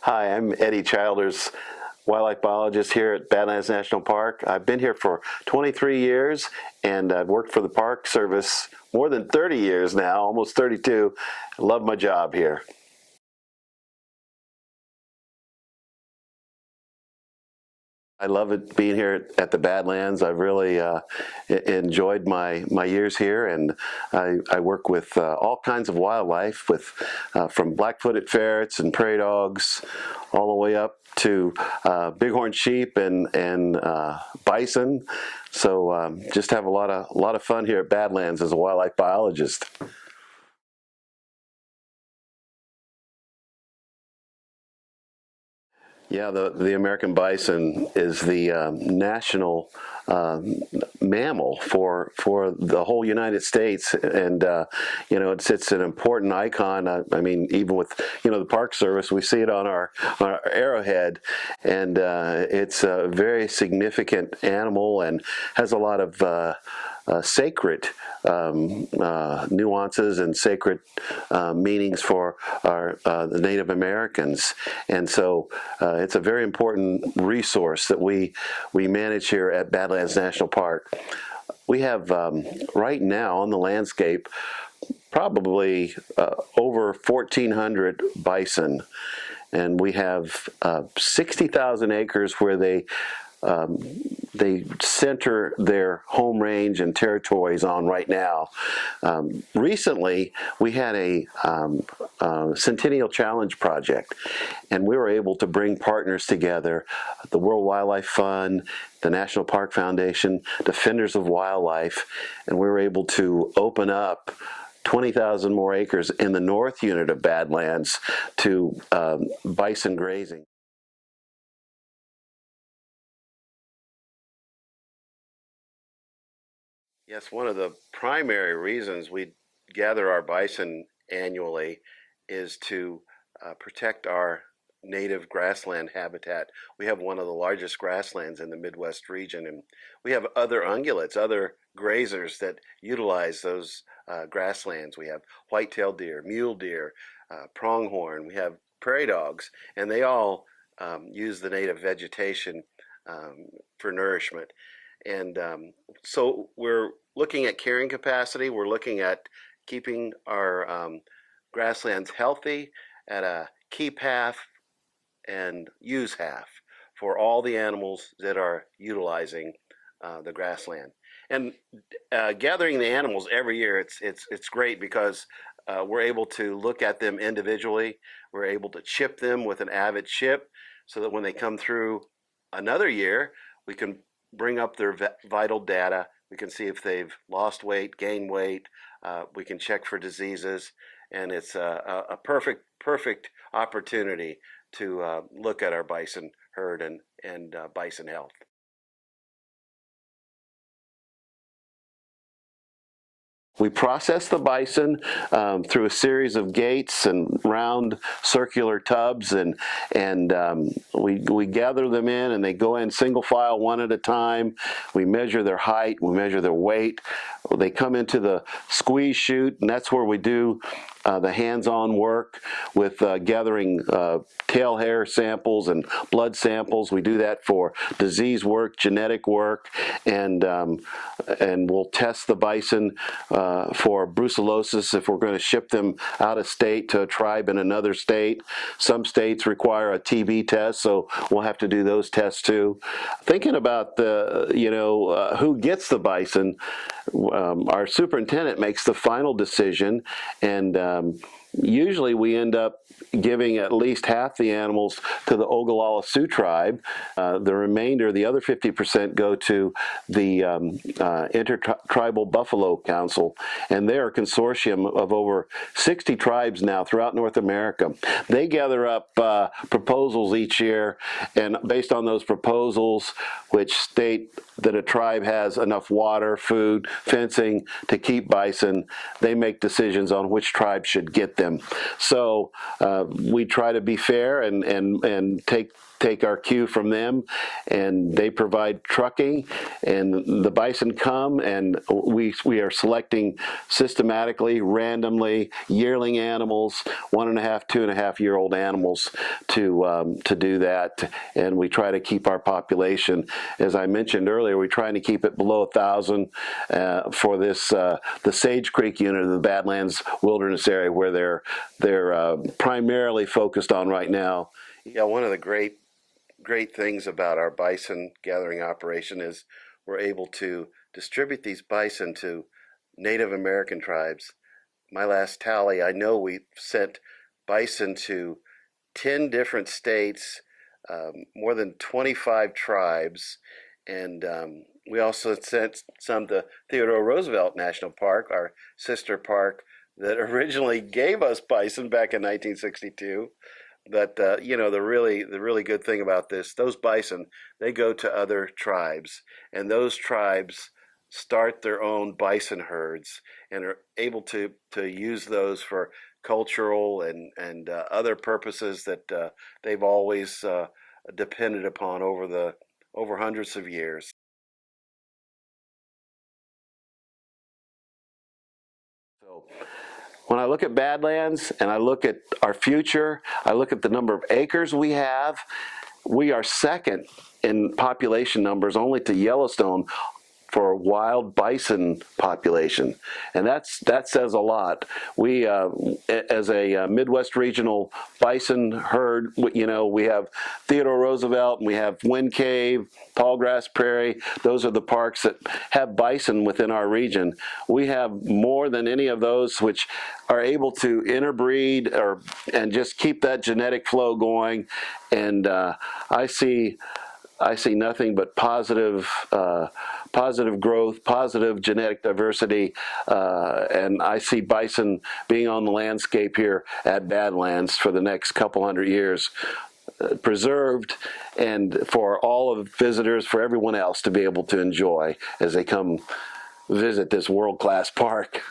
Hi, I'm Eddie Childers, wildlife biologist here at Badlands National Park. I've been here for 23 years and I've worked for the Park Service more than 30 years now, almost 32. I love my job here. I love it being here at the Badlands. I've really enjoyed my years here, and I work with all kinds of wildlife, with from black-footed ferrets and prairie dogs, all the way up to bighorn sheep and bison. So just have a lot of fun here at Badlands as a wildlife biologist. Yeah, the American bison is the national uh, mammal for the whole United States, and it's an important icon. I mean, even with the Park Service, we see it on our arrowhead, and it's a very significant animal and has a lot of sacred nuances and sacred meanings for the Native Americans, and so it's a very important resource that we manage here at Badlands National Park. We have right now on the landscape probably over 1,400 bison, and we have 60,000 acres where they center their home range and territories on right now. Recently, we had a Centennial Challenge project, and we were able to bring partners together, the World Wildlife Fund, the National Park Foundation, Defenders of Wildlife, and we were able to open up 20,000 more acres in the north unit of Badlands to bison grazing. Yes, one of the primary reasons we gather our bison annually is to protect our native grassland habitat. We have one of the largest grasslands in the Midwest region, and we have other ungulates, other grazers that utilize those grasslands. We have white-tailed deer, mule deer, pronghorn, we have prairie dogs, and they all use the native vegetation um, for nourishment. And so we're looking at carrying capacity. We're looking at keeping our grasslands healthy at a keep half and use half for all the animals that are utilizing the grassland. And gathering the animals every year, it's great because we're able to look at them individually. We're able to chip them with an avid chip so that when they come through another year, we can bring up their vital data. We can see if they've lost weight, gained weight. We can check for diseases, and it's a perfect opportunity to look at our bison herd and bison health. We process the bison through a series of gates and round circular tubs, and we gather them in, and they go in single file, one at a time. We measure their height, we measure their weight. They come into the squeeze chute, and that's where we do the hands-on work with gathering tail hair samples and blood samples. We do that for disease work, genetic work, and we'll test the bison for brucellosis if we're going to ship them out of state to a tribe in another state. Some states require a TB test, so we'll have to do those tests too. Thinking about the who gets the bison, our superintendent makes the final decision, and usually we end up giving at least half the animals to the Ogallala Sioux tribe. The remainder, the other 50%, go to the Intertribal Buffalo Council, and they're a consortium of over 60 tribes now throughout North America. They gather up proposals each year, and based on those proposals, which state that a tribe has enough water, food, fencing to keep bison, they make decisions on which tribe should get them. So we try to be fair and take take our cue from them, and they provide trucking, and the bison come, and we are selecting systematically, randomly, yearling animals, 1.5, 2.5-year-old animals to do that, and we try to keep our population, as I mentioned earlier, we're trying to keep it below 1,000 for this the Sage Creek unit of the Badlands Wilderness Area, where they're primarily focused on right now. Yeah, one of the great things about our bison gathering operation is we're able to distribute these bison to Native American tribes. My last tally, I know we sent bison to 10 different states, more than 25 tribes, and we also sent some to Theodore Roosevelt National Park, our sister park that originally gave us bison back in 1962. But you know, the really good thing about this, those bison, they go to other tribes, and those tribes start their own bison herds and are able to use those for cultural and other purposes that they've always depended upon over hundreds of years. So when I look at Badlands and I look at our future, I look at the number of acres we have, we are second in population numbers only to Yellowstone for wild bison population, and that says a lot. We, as a Midwest regional bison herd, you know, we have Theodore Roosevelt, and we have Wind Cave, Tallgrass Prairie. Those are the parks that have bison within our region. We have more than any of those which are able to interbreed and just keep that genetic flow going. And I see nothing but positive growth, positive genetic diversity, and I see bison being on the landscape here at Badlands for the next couple hundred years, preserved, and for all of the visitors, for everyone else to be able to enjoy as they come visit this world-class park.